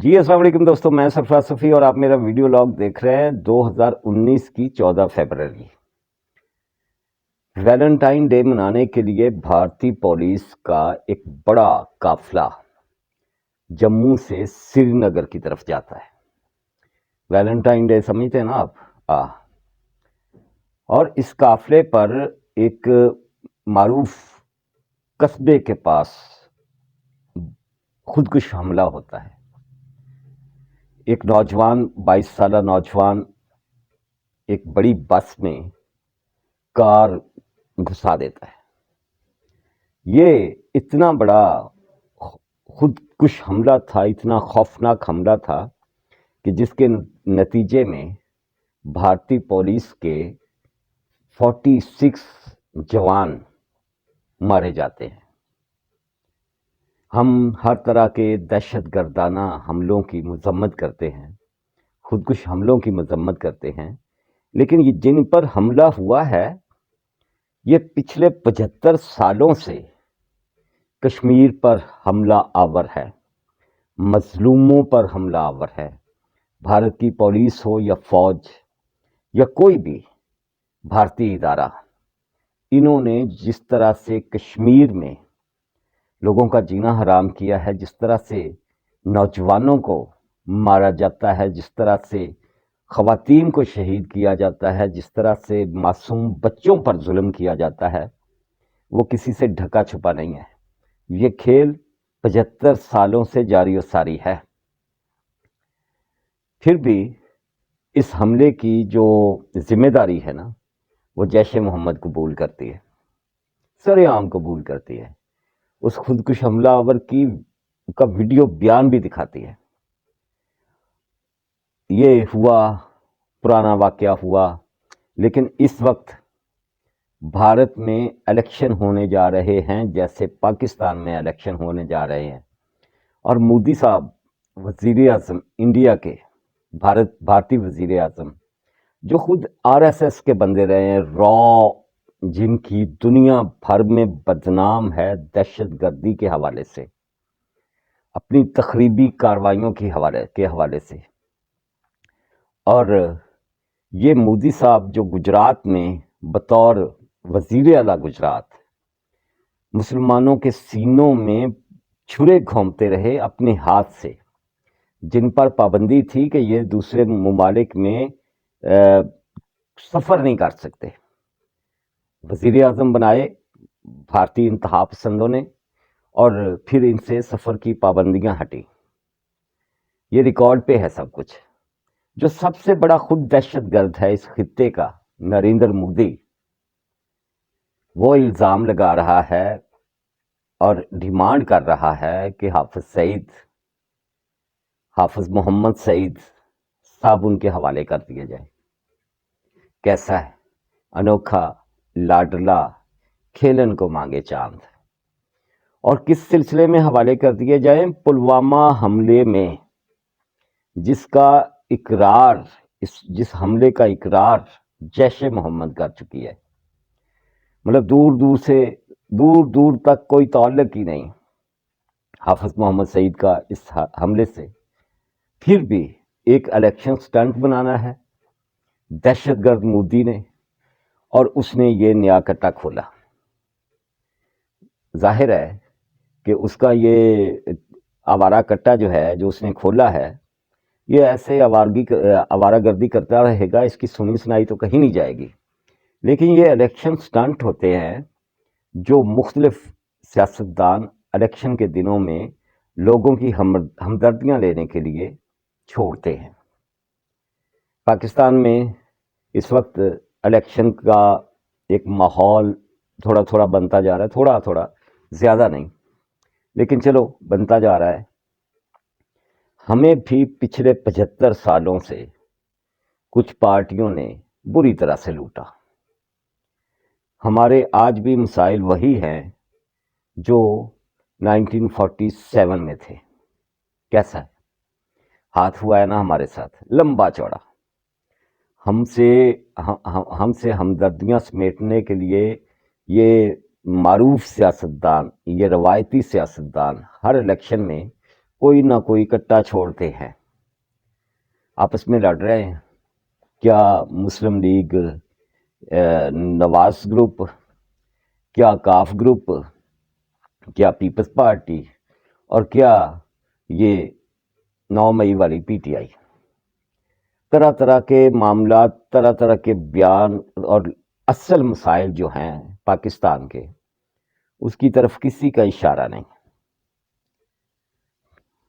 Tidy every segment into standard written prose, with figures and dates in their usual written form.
جی السلام علیکم دوستوں، میں سرفراز صفی اور آپ میرا ویڈیو لاگ دیکھ رہے ہیں 2019 کی 14 فروری۔ ویلنٹائن ڈے منانے کے لیے بھارتی پولیس کا ایک بڑا قافلہ جموں سے سری نگر کی طرف جاتا ہے۔ ویلنٹائن ڈے سمجھتے ہیں نا آپ؟ اور اس قافلے پر ایک معروف قصبے کے پاس خودکش حملہ ہوتا ہے۔ ایک نوجوان 22 سالہ نوجوان ایک بڑی بس میں کار گھسا دیتا ہے۔ یہ اتنا بڑا خودکش حملہ تھا، اتنا خوفناک حملہ تھا کہ جس کے نتیجے میں بھارتی پولیس کے 46 جوان مارے جاتے ہیں۔ ہم ہر طرح کے دہشت گردانہ حملوں کی مذمت کرتے ہیں، خودکش حملوں کی مذمت کرتے ہیں، لیکن یہ جن پر حملہ ہوا ہے یہ پچھلے 75 سالوں سے کشمیر پر حملہ آور ہے، مظلوموں پر حملہ آور ہے۔ بھارت کی پولیس ہو یا فوج یا کوئی بھی بھارتی ادارہ، انہوں نے جس طرح سے کشمیر میں لوگوں کا جینا حرام کیا ہے، جس طرح سے نوجوانوں کو مارا جاتا ہے، جس طرح سے خواتین کو شہید کیا جاتا ہے، جس طرح سے معصوم بچوں پر ظلم کیا جاتا ہے، وہ کسی سے ڈھکا چھپا نہیں ہے۔ یہ کھیل 75 سالوں سے جاری و ساری ہے۔ پھر بھی اس حملے کی جو ذمہ داری ہے نا، وہ جیش محمد قبول کرتی ہے، سر عام قبول کرتی ہے۔ اس خودکش حملہ آور کا ویڈیو بیان بھی دکھاتی ہے۔ یہ ہوا، پرانا واقعہ ہوا، لیکن اس وقت بھارت میں الیکشن ہونے جا رہے ہیں جیسے پاکستان میں الیکشن ہونے جا رہے ہیں، اور مودی صاحب وزیر اعظم انڈیا کے، بھارتی وزیر اعظم جو خود RSS کے بندے رہے ہیں، جن کی دنیا بھر میں بدنام ہے دہشت گردی کے حوالے سے، اپنی تخریبی کارروائیوں کے حوالے سے، اور یہ مودی صاحب جو گجرات میں بطور وزیر اعلیٰ گجرات مسلمانوں کے سینوں میں چھرے گھونپتے رہے اپنے ہاتھ سے، جن پر پابندی تھی کہ یہ دوسرے ممالک میں سفر نہیں کر سکتے، وزیر اعظم بنائے بھارتی انتہا پسندوں نے، اور پھر ان سے سفر کی پابندیاں ہٹی۔ یہ ریکارڈ پہ ہے سب کچھ۔ جو سب سے بڑا خود دہشت گرد ہے اس خطے کا، نریندر مودی، وہ الزام لگا رہا ہے اور ڈیمانڈ کر رہا ہے کہ حافظ محمد سعید صاحب ان کے حوالے کر دیا جائے۔ کیسا ہے انوکھا لاڈلا، کھیلن کو مانگے چاند۔ اور کس سلسلے میں حوالے کر دیے جائیں؟ پلوامہ حملے میں جس حملے کا اقرار جیش محمد کر چکی ہے۔ مطلب دور دور تک کوئی تعلق ہی نہیں حافظ محمد سعید کا اس حملے سے۔ پھر بھی ایک الیکشن سٹنٹ بنانا ہے دہشت گرد مودی نے، اور اس نے یہ نیا کٹا کھولا۔ ظاہر ہے کہ اس کا یہ آوارہ کٹا جو ہے، جو اس نے کھولا ہے، یہ ایسے آوارہ گردی کرتا رہے گا، اس کی سنی سنائی تو کہیں نہیں جائے گی۔ لیکن یہ الیکشن سٹنٹ ہوتے ہیں جو مختلف سیاستدان الیکشن کے دنوں میں لوگوں کی ہمدردیاں لینے کے لیے چھوڑتے ہیں۔ پاکستان میں اس وقت الیکشن کا ایک ماحول تھوڑا تھوڑا بنتا جا رہا ہے، تھوڑا تھوڑا، زیادہ نہیں، لیکن چلو بنتا جا رہا ہے۔ ہمیں بھی پچھلے 75 سالوں سے کچھ پارٹیوں نے بری طرح سے لوٹا۔ ہمارے آج بھی مسائل وہی ہیں جو 1947 میں تھے۔ کیسا ہے؟ ہاتھ ہوا ہے نا ہمارے ساتھ لمبا چوڑا، ہم سے ہمدردیاں سمیٹنے کے لیے یہ معروف سیاستدان، یہ روایتی سیاستدان ہر الیکشن میں کوئی نہ کوئی کٹا چھوڑتے ہیں، آپس میں لڑ رہے ہیں۔ کیا مسلم لیگ نواز گروپ، کیا کاف گروپ، کیا پیپلز پارٹی، اور کیا یہ 9 مئی والی پی ٹی آئی۔ طرح طرح کے معاملات، طرح طرح کے بیان، اور اصل مسائل جو ہیں پاکستان کے، اس کی طرف کسی کا اشارہ نہیں۔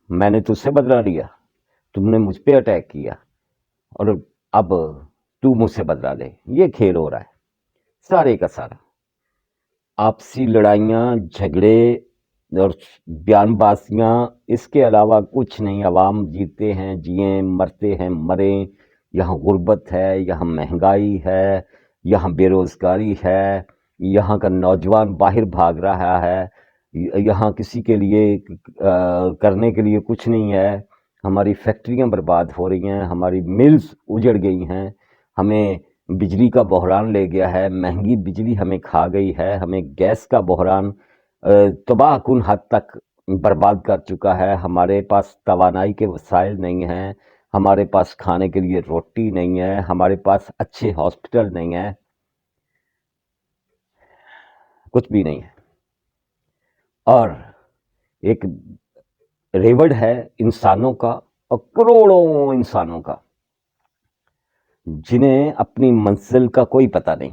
میں نے تجھ سے بدلہ لیا، تم نے مجھ پہ اٹیک کیا، اور اب تو مجھ سے بدلہ لے، یہ کھیل ہو رہا ہے سارے کا سارا۔ آپسی لڑائیاں، جھگڑے اور بیان بازیاں، اس کے علاوہ کچھ نہیں۔ عوام جیتے ہیں جئیں، مرتے ہیں مریں۔ یہاں غربت ہے، یہاں مہنگائی ہے، یہاں بے روزگاری ہے، یہاں کا نوجوان باہر بھاگ رہا ہے، یہاں کسی کے لیے کرنے کے لیے کچھ نہیں ہے۔ ہماری فیکٹریاں برباد ہو رہی ہیں، ہماری ملز اجڑ گئی ہیں، ہمیں بجلی کا بحران لے گیا ہے، مہنگی بجلی ہمیں کھا گئی ہے، ہمیں گیس کا بحران تباہ کن حد تک برباد کر چکا ہے۔ ہمارے پاس توانائی کے وسائل نہیں ہیں، ہمارے پاس کھانے کے لیے روٹی نہیں ہے، ہمارے پاس اچھے ہاسپٹل نہیں ہیں، کچھ بھی نہیں ہے۔ اور ایک ریوڑ ہے انسانوں کا، اور کروڑوں انسانوں کا، جنہیں اپنی منزل کا کوئی پتہ نہیں،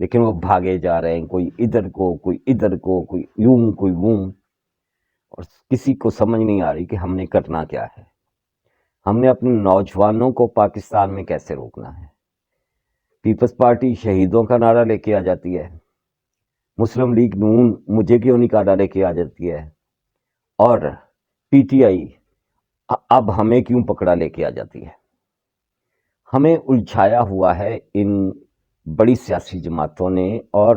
لیکن وہ بھاگے جا رہے ہیں، کوئی ادھر کو، کوئی ادھر کو، کوئی یوں کوئی ووں، اور کسی کو سمجھ نہیں آ رہی کہ ہم نے کرنا کیا ہے۔ ہم نے اپنے نوجوانوں کو پاکستان میں کیسے روکنا ہے؟ پیپلز پارٹی شہیدوں کا نعرہ لے کے آ جاتی ہے، مسلم لیگ نون مجھے کیوں نہیں نعرہ لے کے آ جاتی ہے، اور پی ٹی آئی اب ہمیں کیوں پکڑا لے کے آ جاتی ہے۔ ہمیں الجھایا ہوا ہے ان بڑی سیاسی جماعتوں نے، اور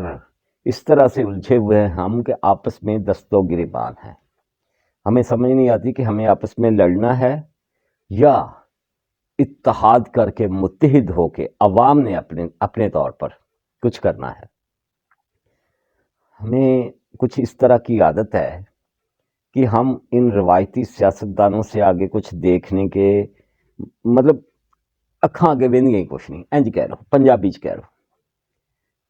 اس طرح سے الجھے ہوئے ہیں ہم کہ آپس میں دست و گریبان ہیں۔ ہمیں سمجھ نہیں آتی کہ ہمیں آپس میں لڑنا ہے یا اتحاد کر کے، متحد ہو کے عوام نے اپنے طور پر کچھ کرنا ہے۔ ہمیں کچھ اس طرح کی عادت ہے کہ ہم ان روایتی سیاستدانوں سے آگے کچھ دیکھنے کے مطلب اکھاں آگے وینی گئی کچھ نہیں، انج کہہ رہو، پنجابی چ کہہ رہو،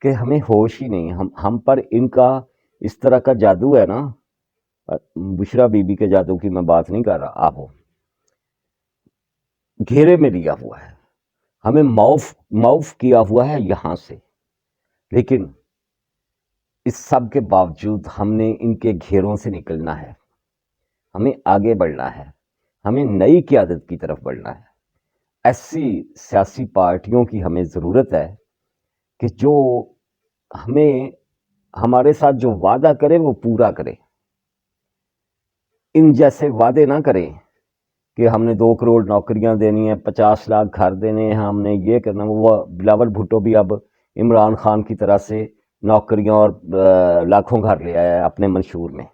کہ ہمیں ہوش ہی نہیں۔ ہم پر ان کا اس طرح کا جادو ہے نا، بشرا بی بی کے جادو کی میں بات نہیں کر رہا، آہو، گھیرے میں لیا ہوا ہے، ہمیں معاف کیا ہوا ہے یہاں سے، لیکن اس سب کے باوجود ہم نے ان کے گھیروں سے نکلنا ہے، ہمیں آگے بڑھنا ہے، ہمیں نئی قیادت کی طرف بڑھنا ہے۔ ایسی سیاسی پارٹیوں کی ہمیں ضرورت ہے کہ جو ہمیں ہمارے ساتھ جو وعدہ کرے وہ پورا کرے۔ ان جیسے وعدے نہ کریں کہ ہم نے 2 کروڑ نوکریاں دینی ہیں، 50 لاکھ گھر دینے ہیں، ہم نے یہ کرنا۔ وہ بلاول بھٹو بھی اب عمران خان کی طرح سے نوکریاں اور لاکھوں گھر لے آیا ہے اپنے منشور میں۔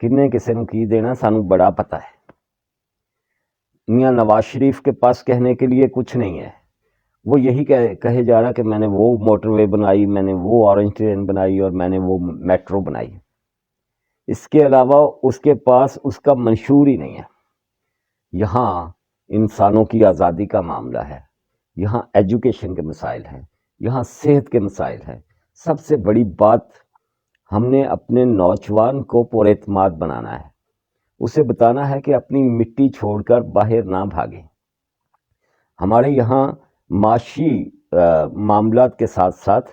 کنے کسے نو کی دینا سانو بڑا پتہ ہے۔ میاں نواز شریف کے پاس کہنے کے لیے کچھ نہیں ہے، وہ یہی کہے جا رہا کہ میں نے وہ موٹر وے بنائی، میں نے وہ اورنج ٹرین بنائی، اور میں نے وہ میٹرو بنائی۔ اس کے علاوہ اس کے پاس اس کا منشور ہی نہیں ہے۔ یہاں انسانوں کی آزادی کا معاملہ ہے، یہاں ایجوکیشن کے مسائل ہیں، یہاں صحت کے مسائل ہیں۔ سب سے بڑی بات، ہم نے اپنے نوجوان کو پر اعتماد بنانا ہے، اسے بتانا ہے کہ اپنی مٹی چھوڑ کر باہر نہ بھاگیں۔ ہمارے یہاں معاشی معاملات کے ساتھ ساتھ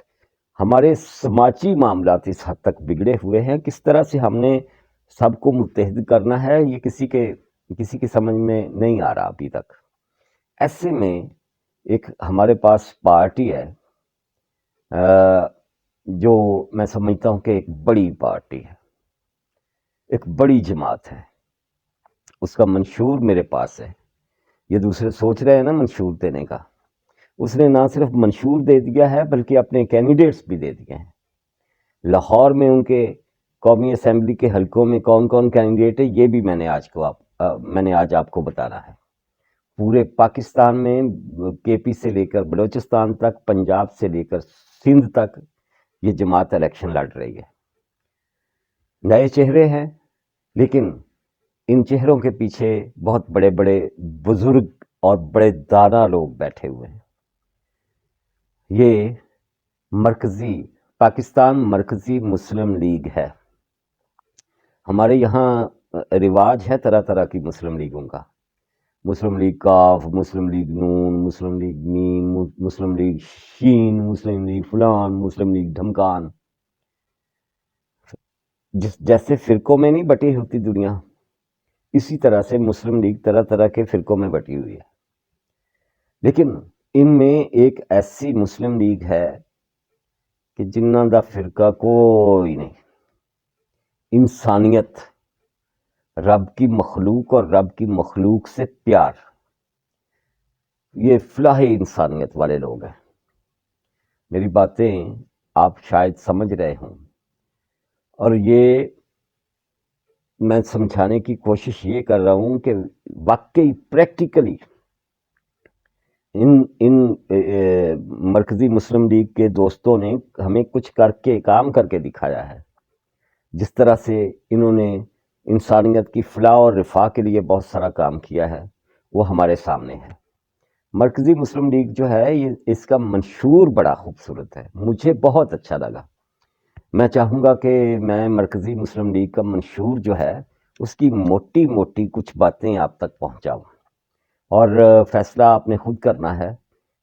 ہمارے سماجی معاملات اس حد تک بگڑے ہوئے ہیں، کس طرح سے ہم نے سب کو متحد کرنا ہے یہ کسی کی سمجھ میں نہیں آ رہا ابھی تک۔ ایسے میں ایک ہمارے پاس پارٹی ہے جو میں سمجھتا ہوں کہ ایک بڑی پارٹی ہے، ایک بڑی جماعت ہے، اس کا منشور میرے پاس ہے۔ یہ دوسرے سوچ رہے ہیں نا منشور دینے کا، اس نے نہ صرف منشور دے دیا ہے بلکہ اپنے کینڈیڈیٹس بھی دے دیے ہیں۔ لاہور میں ان کے قومی اسمبلی کے حلقوں میں کون کون کینڈیڈیٹ ہے یہ بھی میں نے آج آپ کو بتانا ہے۔ پورے پاکستان میں کے پی سے لے کر بلوچستان تک، پنجاب سے لے کر سندھ تک یہ جماعت الیکشن لڑ رہی ہے۔ نئے چہرے ہیں، لیکن ان چہروں کے پیچھے بہت بڑے بڑے بزرگ اور بڑے دانا لوگ بیٹھے ہوئے ہیں. یہ پاکستان مرکزی مسلم لیگ ہے. ہمارے یہاں رواج ہے طرح طرح کی مسلم لیگوں کا. مسلم لیگ کاف، مسلم لیگ نون، مسلم لیگ مین، مسلم لیگ شین، مسلم لیگ فلان، مسلم لیگ ڈھمکان. جیسے فرقوں میں نہیں بٹی ہوتی دنیا، اسی طرح سے مسلم لیگ طرح طرح کے فرقوں میں بٹی ہوئی ہے. لیکن ان میں ایک ایسی مسلم لیگ ہے کہ جنہاں دا فرقہ کوئی نہیں. انسانیت، رب کی مخلوق اور رب کی مخلوق سے پیار، یہ فلاح انسانیت والے لوگ ہیں. میری باتیں آپ شاید سمجھ رہے ہوں، اور یہ میں سمجھانے کی کوشش یہ کر رہا ہوں کہ واقعی پریکٹیکلی ان مرکزی مسلم لیگ کے دوستوں نے ہمیں کچھ کام کر کے دکھایا ہے. جس طرح سے انہوں نے انسانیت کی فلاح اور رفاہ کے لیے بہت سارا کام کیا ہے، وہ ہمارے سامنے ہے. مرکزی مسلم لیگ جو ہے، اس کا منشور بڑا خوبصورت ہے، مجھے بہت اچھا لگا. میں چاہوں گا کہ میں مرکزی مسلم لیگ کا منشور جو ہے اس کی موٹی موٹی کچھ باتیں آپ تک پہنچاؤں، اور فیصلہ آپ نے خود کرنا ہے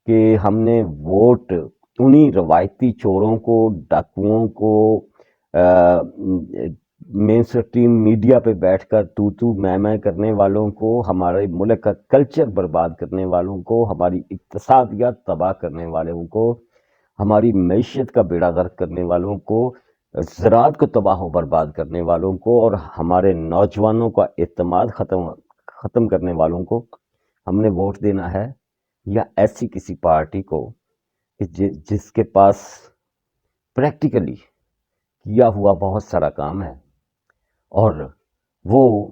کہ ہم نے ووٹ انہی روایتی چوروں کو، ڈاکوؤں کو، مین سٹریم میڈیا پہ بیٹھ کر تو میں کرنے والوں کو، ہمارے ملک کا کلچر برباد کرنے والوں کو، ہماری اقتصادیات تباہ کرنے والوں کو، ہماری معیشت کا بیڑا غرق کرنے والوں کو، زراعت کو تباہ و برباد کرنے والوں کو، اور ہمارے نوجوانوں کا اعتماد ختم کرنے والوں کو ہم نے ووٹ دینا ہے، یا ایسی کسی پارٹی کو جس کے پاس پریکٹیکلی کیا ہوا بہت سارا کام ہے، اور وہ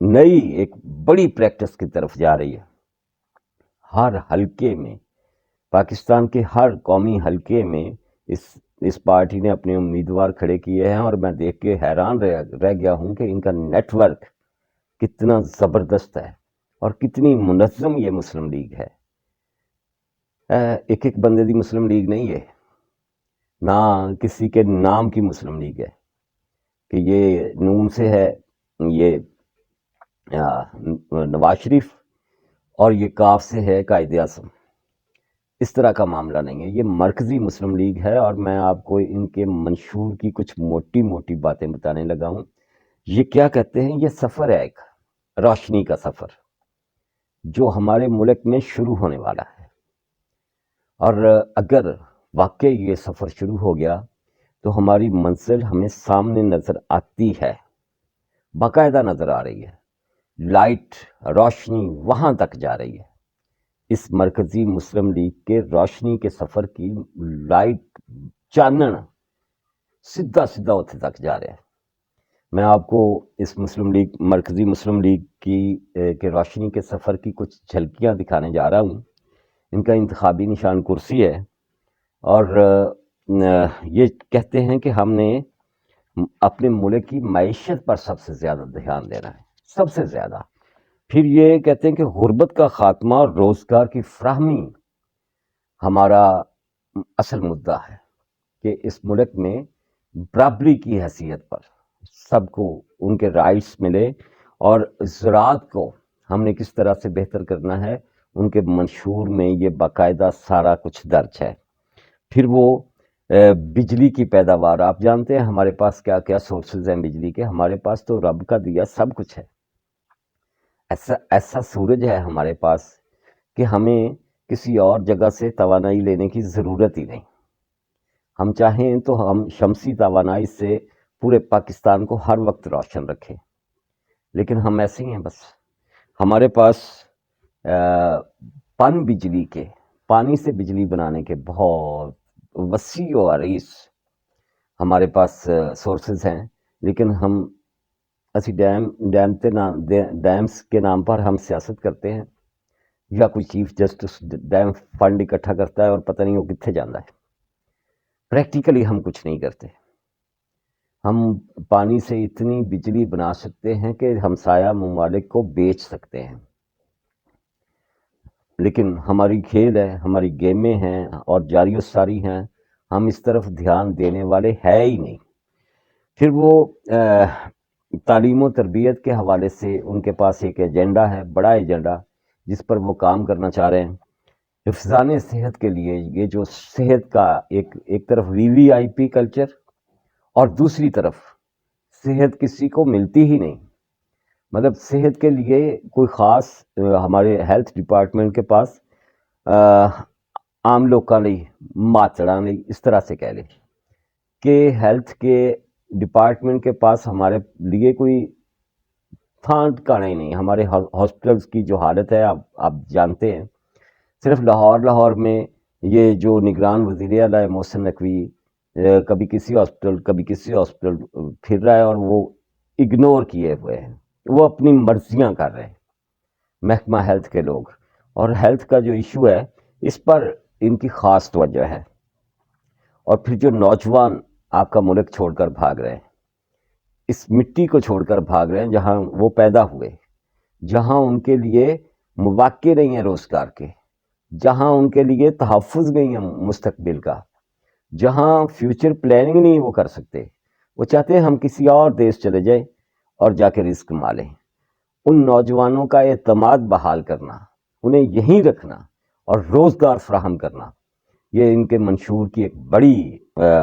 نئی ایک بڑی پریکٹس کی طرف جا رہی ہے. ہر حلقے میں، پاکستان کے ہر قومی حلقے میں اس پارٹی نے اپنے امیدوار کھڑے کیے ہیں، اور میں دیکھ کے حیران رہ گیا ہوں کہ ان کا نیٹ ورک کتنا زبردست ہے اور کتنی منظم یہ مسلم لیگ ہے. ایک بندے دی مسلم لیگ نہیں ہے، نہ کسی کے نام کی مسلم لیگ ہے کہ یہ نون سے ہے، یہ نواز شریف، اور یہ کاف سے ہے قائد اعظم. اس طرح کا معاملہ نہیں ہے، یہ مرکزی مسلم لیگ ہے. اور میں آپ کو ان کے منشور کی کچھ موٹی موٹی باتیں بتانے لگا ہوں. یہ کیا کہتے ہیں؟ یہ سفر ہے، ایک روشنی کا سفر جو ہمارے ملک میں شروع ہونے والا ہے. اور اگر واقعی یہ سفر شروع ہو گیا تو ہماری منزل ہمیں سامنے نظر آتی ہے، باقاعدہ نظر آ رہی ہے. لائٹ، روشنی وہاں تک جا رہی ہے. اس مرکزی مسلم لیگ کے روشنی کے سفر کی لائٹ، چانن سیدھا اتنے تک جا رہا ہے. میں آپ کو اس مرکزی مسلم لیگ کے روشنی کے سفر کی کچھ جھلکیاں دکھانے جا رہا ہوں. ان کا انتخابی نشان کرسی ہے، اور یہ کہتے ہیں کہ ہم نے اپنے ملک کی معیشت پر سب سے زیادہ دھیان دینا ہے، سب سے زیادہ. پھر یہ کہتے ہیں کہ غربت کا خاتمہ اور روزگار کی فراہمی ہمارا اصل مدعا ہے، کہ اس ملک میں برابری کی حیثیت پر سب کو ان کے رائٹس ملے. اور زراعت کو ہم نے کس طرح سے بہتر کرنا ہے، ان کے منشور میں یہ باقاعدہ سارا کچھ درج ہے. پھر وہ بجلی کی پیداوار، آپ جانتے ہیں ہمارے پاس کیا کیا سورسز ہیں بجلی کے. ہمارے پاس تو رب کا دیا سب کچھ ہے. ایسا سورج ہے ہمارے پاس کہ ہمیں کسی اور جگہ سے توانائی لینے کی ضرورت ہی نہیں. ہم چاہیں تو ہم شمسی توانائی سے پورے پاکستان کو ہر وقت روشن رکھیں، لیکن ہم ایسے ہی ہیں. بس ہمارے پاس پانی سے بجلی بنانے کے بہت وسیع و عریض ہمارے پاس سورسز ہیں، لیکن ہم اسی ڈیمز کے نام پر ہم سیاست کرتے ہیں، یا کوئی چیف جسٹس ڈیم فنڈ اکٹھا کرتا ہے اور پتہ نہیں وہ کتنے جانا ہے. پریکٹیکلی ہم کچھ نہیں کرتے. ہم پانی سے اتنی بجلی بنا سکتے ہیں کہ ہمسایہ ممالک کو بیچ سکتے ہیں، لیکن ہماری کھیل ہے، ہماری گیمیں ہیں اور جاری و ساری ہیں، ہم اس طرف دھیان دینے والے ہے ہی نہیں۔ پھر وہ تعلیم و تربیت کے حوالے سے ان کے پاس ایک ایجنڈا ہے، بڑا ایجنڈا، جس پر وہ کام کرنا چاہ رہے ہیں۔ حفظان صحت کے لیے یہ جو صحت کا ایک طرف وی وی آئی پی کلچر، اور دوسری طرف صحت کسی کو ملتی ہی نہیں۔ مطلب صحت کے لیے کوئی خاص ہمارے ہیلتھ ڈپارٹمنٹ کے پاس عام لوگ کا نہیں، ماتڑا نہیں، اس طرح سے کہہ لیں کہ ہیلتھ کے ڈپارٹمنٹ کے پاس ہمارے لیے کوئی تھان ٹھکانا ہی نہیں۔ ہمارے ہاسپٹلس کی جو حالت ہے آپ جانتے ہیں، صرف لاہور میں یہ جو نگران وزیر اعلیٰ محسن نقوی کبھی کسی ہاسپٹل پھر رہا ہے، اور وہ اگنور کیے ہوئے ہیں، وہ اپنی مرضیاں کر رہے ہیں محکمہ ہیلتھ کے لوگ۔ اور ہیلتھ کا جو ایشو ہے اس پر ان کی خاص توجہ ہے۔ اور پھر جو نوجوان آپ کا ملک چھوڑ کر بھاگ رہے ہیں، اس مٹی کو چھوڑ کر بھاگ رہے ہیں جہاں وہ پیدا ہوئے، جہاں ان کے لیے مواقع نہیں ہیں روزگار کے، جہاں ان کے لیے تحفظ نہیں ہے مستقبل کا، جہاں فیوچر پلاننگ نہیں وہ کر سکتے۔ وہ چاہتے ہیں ہم کسی اور دیش چلے جائیں اور جا کے رزق کما لیں۔ ان نوجوانوں کا اعتماد بحال کرنا، انہیں یہیں رکھنا اور روزگار فراہم کرنا، یہ ان کے منشور کی ایک بڑی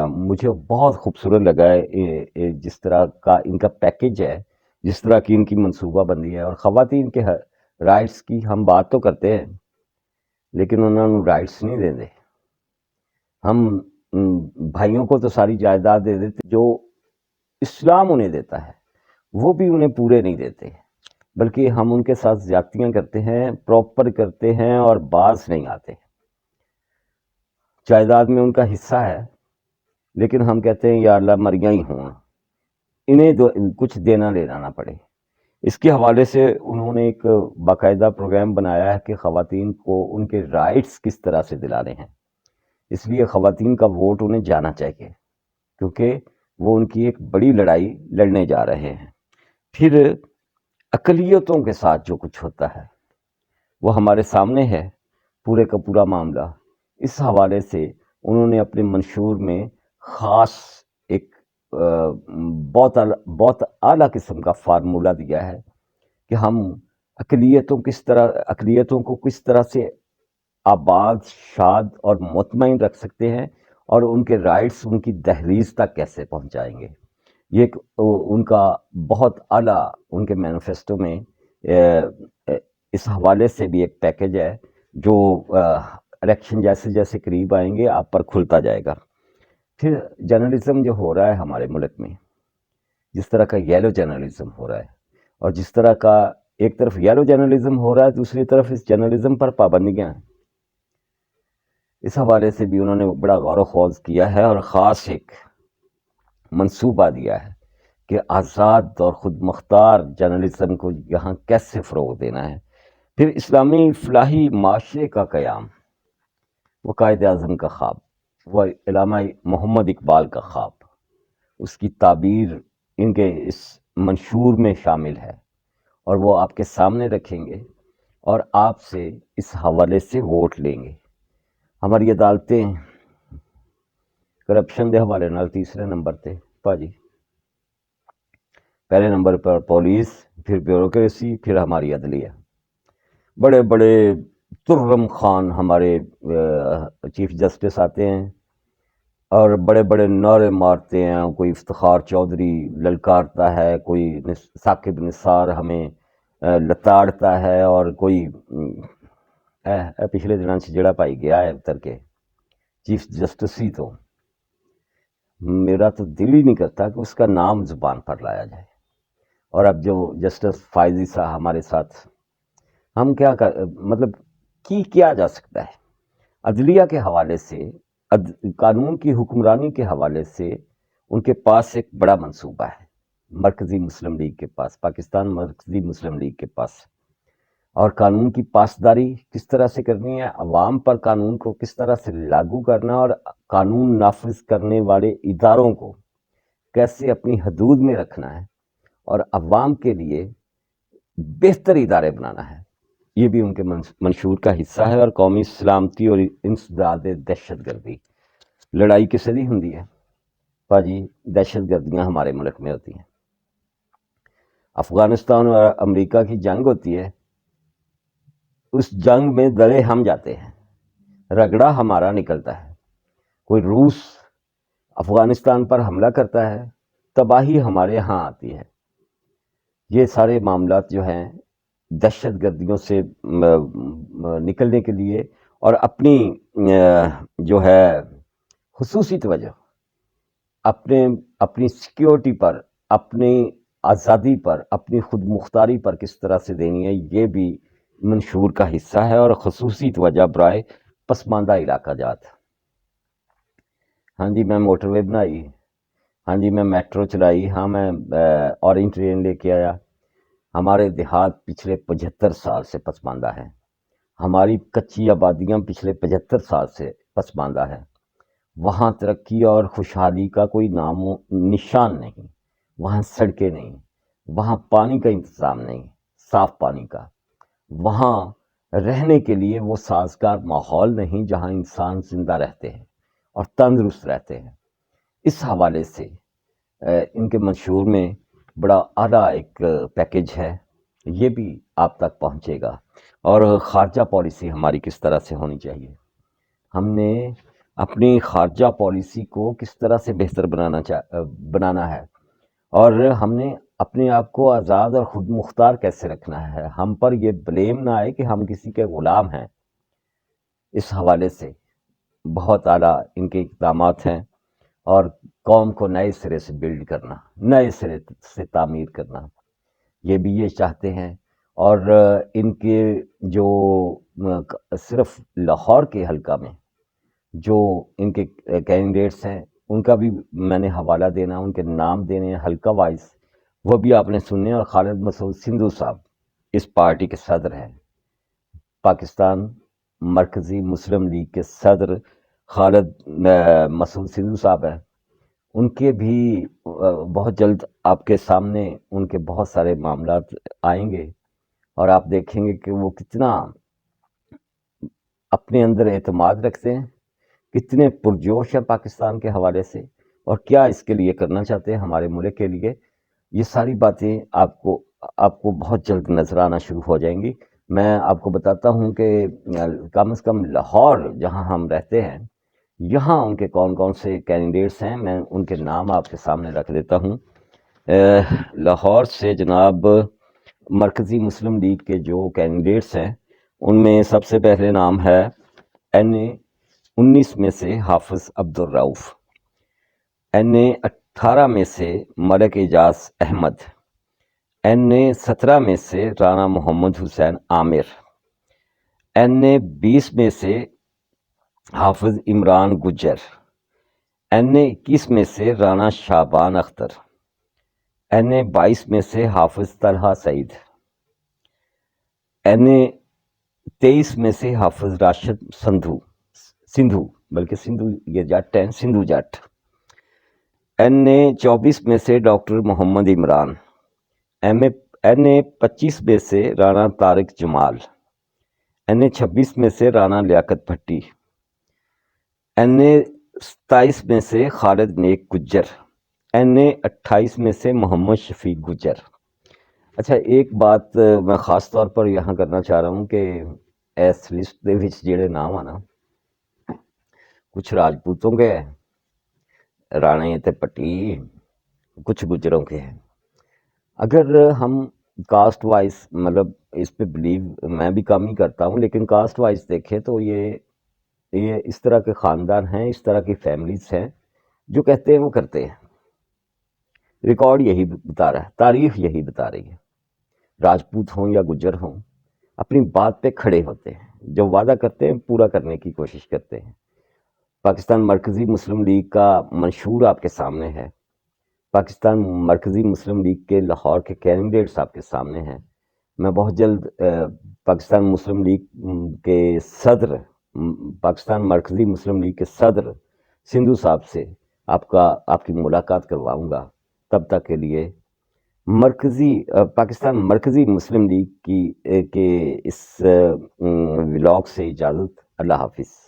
مجھے بہت خوبصورت لگا ہے جس طرح کا ان کا پیکج ہے، جس طرح کی ان کی منصوبہ بندی ہے۔ اور خواتین کے رائٹس کی ہم بات تو کرتے ہیں، لیکن انہوں نے رائٹس نہیں دے دے۔ ہم بھائیوں کو تو ساری جائیداد دے دیتے جو اسلام انہیں دیتا ہے، وہ بھی انہیں پورے نہیں دیتے، بلکہ ہم ان کے ساتھ زیادتیاں کرتے ہیں، پراپر کرتے ہیں اور باز نہیں آتے۔ جائیداد میں ان کا حصہ ہے، لیکن ہم کہتے ہیں یا اللہ مریاں ہی ہوں، انہیں کچھ دینا لینا نہ پڑے۔ اس کے حوالے سے انہوں نے ایک باقاعدہ پروگرام بنایا ہے کہ خواتین کو ان کے رائٹس کس طرح سے دلانے ہیں۔ اس لیے خواتین کا ووٹ انہیں جانا چاہیے، کیونکہ وہ ان کی ایک بڑی لڑائی لڑنے جا رہے ہیں۔ پھر اقلیتوں کے ساتھ جو کچھ ہوتا ہے وہ ہمارے سامنے ہے، پورے کا پورا معاملہ۔ اس حوالے سے انہوں نے اپنے منشور میں خاص ایک بہت اعلیٰ قسم کا فارمولہ دیا ہے کہ ہم اقلیتوں کو کس طرح سے آباد، شاد اور مطمئن رکھ سکتے ہیں، اور ان کے رائٹس ان کی دہلیز تک کیسے پہنچائیں گے۔ یہ ایک ان کا بہت اعلیٰ ان کے مینیفیسٹو میں اس حوالے سے بھی ایک پیکج ہے جو الیکشن جیسے جیسے قریب آئیں گے آپ پر کھلتا جائے گا۔ پھر جرنلزم جو ہو رہا ہے ہمارے ملک میں، جس طرح کا یلو جرنلزم ہو رہا ہے، اور جس طرح کا ایک طرف یلو جرنلزم ہو رہا ہے، دوسری طرف اس جرنلزم پر پابندیاں ہیں، اس حوالے سے بھی انہوں نے بڑا غور و خوض کیا ہے اور خاص ایک منصوبہ دیا ہے کہ آزاد اور خود مختار جرنلزم کو یہاں کیسے فروغ دینا ہے۔ پھر اسلامی فلاحی معاشرے کا قیام، وہ قائد اعظم کا خواب، وہ علامہ محمد اقبال کا خواب، اس کی تعبیر ان کے اس منشور میں شامل ہے، اور وہ آپ کے سامنے رکھیں گے اور آپ سے اس حوالے سے ووٹ لیں گے۔ ہماری عدالتیں کرپشن دے حوالے نال تیسرے نمبر تے پاجی، پہلے نمبر پر پولیس، پھر بیوروکریسی، پھر ہماری عدلیہ۔ بڑے بڑے ترم خان ہمارے چیف جسٹس آتے ہیں اور بڑے بڑے نعرے مارتے ہیں، کوئی افتخار چودھری للکارتا ہے، کوئی ثاقب نثار ہمیں لتاڑتا ہے، اور کوئی پچھلے دنوں سے جڑا پائی گیا ہے اتر کے چیف جسٹس ہی، تو میرا تو دل ہی نہیں کرتا کہ اس کا نام زبان پر لایا جائے۔ اور اب جو جسٹس فائزی صاحب ہمارے ساتھ، ہم مطلب کیا جا سکتا ہے عدلیہ کے حوالے سے، قانون کی حکمرانی کے حوالے سے ان کے پاس ایک بڑا منصوبہ ہے، مرکزی مسلم لیگ کے پاس، پاکستان مرکزی مسلم لیگ کے پاس۔ اور قانون کی پاسداری کس طرح سے کرنی ہے، عوام پر قانون کو کس طرح سے لاگو کرنا، اور قانون نافذ کرنے والے اداروں کو کیسے اپنی حدود میں رکھنا ہے اور عوام کے لیے بہتر ادارے بنانا ہے، یہ بھی ان کے منشور کا حصہ ہے۔ اور قومی سلامتی اور انسداد دہشت گردی، لڑائی کس لیے ہوتی ہے پاجی؟ دہشت گردیاں ہمارے ملک میں ہوتی ہیں۔ افغانستان اور امریکہ کی جنگ ہوتی ہے، اس جنگ میں دلے ہم جاتے ہیں، رگڑا ہمارا نکلتا ہے۔ کوئی روس افغانستان پر حملہ کرتا ہے، تباہی ہمارے ہاں آتی ہے۔ یہ سارے معاملات جو ہیں دہشت گردیوں سے نکلنے کے لیے اور اپنی جو ہے خصوصی توجہ اپنی سیکیورٹی پر، اپنی آزادی پر، اپنی خود مختاری پر کس طرح سے دینی ہے، یہ بھی منشور کا حصہ ہے۔ اور خصوصی توجہ برائے پسماندہ علاقہ جات۔ ہاں جی، میں موٹر وے بنائی، ہاں جی میں میٹرو چلائی، ہاں میں اورنج ٹرین لے کے آیا۔ ہمارے دیہات پچھلے 75 سال سے پسماندہ ہے، ہماری کچی آبادیاں پچھلے 75 سال سے پسماندہ ہے۔ وہاں ترقی اور خوشحالی کا کوئی نام و نشان نہیں، وہاں سڑکیں نہیں، وہاں پانی کا انتظام نہیں، صاف پانی کا، وہاں رہنے کے لیے وہ سازگار ماحول نہیں جہاں انسان زندہ رہتے ہیں اور تندرست رہتے ہیں۔ اس حوالے سے ان کے منشور میں بڑا اعلیٰ ایک پیکیج ہے، یہ بھی آپ تک پہنچے گا۔ اور خارجہ پالیسی ہماری کس طرح سے ہونی چاہیے، ہم نے اپنی خارجہ پالیسی کو کس طرح سے بہتر بنانا ہے، اور ہم نے اپنے آپ کو آزاد اور خود مختار کیسے رکھنا ہے۔ ہم پر یہ بلیم نہ آئے کہ ہم کسی کے غلام ہیں۔ اس حوالے سے بہت اعلیٰ ان کے اقدامات ہیں، اور قوم کو نئے سرے سے بلڈ کرنا، نئے سرے سے تعمیر کرنا، یہ بھی یہ چاہتے ہیں۔ اور ان کے جو صرف لاہور کے حلقہ میں جو ان کے کینڈیڈیٹس ہیں، ان کا بھی میں نے حوالہ دینا، ان کے نام دینے حلقہ وائز، وہ بھی آپ نے سننے۔ اور خالد مسعود سندھو صاحب اس پارٹی کے صدر ہیں، پاکستان مرکزی مسلم لیگ کے صدر خالد مسعود سندھو صاحب ہیں۔ ان کے بھی بہت جلد آپ کے سامنے ان کے بہت سارے معاملات آئیں گے، اور آپ دیکھیں گے کہ وہ کتنا اپنے اندر اعتماد رکھتے ہیں، کتنے پرجوش ہیں پاکستان کے حوالے سے، اور کیا اس کے لیے کرنا چاہتے ہیں ہمارے ملک کے لیے۔ یہ ساری باتیں آپ کو بہت جلد نظر آنا شروع ہو جائیں گی۔ میں آپ کو بتاتا ہوں کہ کم از کم لاہور جہاں ہم رہتے ہیں، یہاں ان کے کون کون سے کینڈیڈیٹس ہیں، میں ان کے نام آپ کے سامنے رکھ دیتا ہوں۔ لاہور سے جناب مرکزی مسلم لیگ کے جو کینڈیڈیٹس ہیں، ان میں سب سے پہلے نام ہے NA-19 میں سے حافظ عبدالرؤف، NA-18 میں سے ملک اعجاز احمد، NA-17 میں سے رانا محمد حسین عامر، NA-20 میں سے حافظ عمران گجر، NA-21 میں سے رانا شعبان اختر، NA-22 میں سے حافظ طلحہ سعید، NA-23 میں سے حافظ راشد سندھو، بلکہ سندھو یہ جٹ ہیں، سندھو جٹ، NA-24 میں سے ڈاکٹر محمد عمران، NA-25 میں سے رانا طارق جمال، NA-26 میں سے رانا لیاقت بھٹی، NA-27 میں سے خالد نیک گجر، NA-28 میں سے محمد شفیق گجر۔ اچھا، ایک بات میں خاص طور پر یہاں کرنا چاہ رہا ہوں کہ اس لسٹ دے وچ جڑے نام آ نا، کچھ راجپوتوں کے رانے تے پٹی، کچھ گجروں کے ہیں۔ اگر ہم کاسٹ وائز مطلب اس پہ بلیو میں بھی کم ہی کرتا ہوں، لیکن کاسٹ وائز دیکھیں تو یہ اس طرح کے خاندان ہیں، اس طرح کی فیملیز ہیں جو کہتے ہیں وہ کرتے ہیں۔ ریکارڈ یہی بتا رہا ہے، تاریخ یہی بتا رہی ہے۔ راجپوت ہوں یا گجر ہوں، اپنی بات پہ کھڑے ہوتے ہیں، جو وعدہ کرتے ہیں پورا کرنے کی کوشش کرتے ہیں۔ پاکستان مرکزی مسلم لیگ کا منشور آپ کے سامنے ہے، پاکستان مرکزی مسلم لیگ کے لاہور کے کینڈیڈیٹس آپ کے سامنے ہیں۔ میں بہت جلد پاکستان مسلم لیگ کے صدر، پاکستان مرکزی مسلم لیگ کے صدر سندھو صاحب سے آپ کی ملاقات کرواؤں گا. تب تک کے لیے پاکستان مرکزی مسلم لیگ کے اس ولاگ سے اجازت. اللہ حافظ.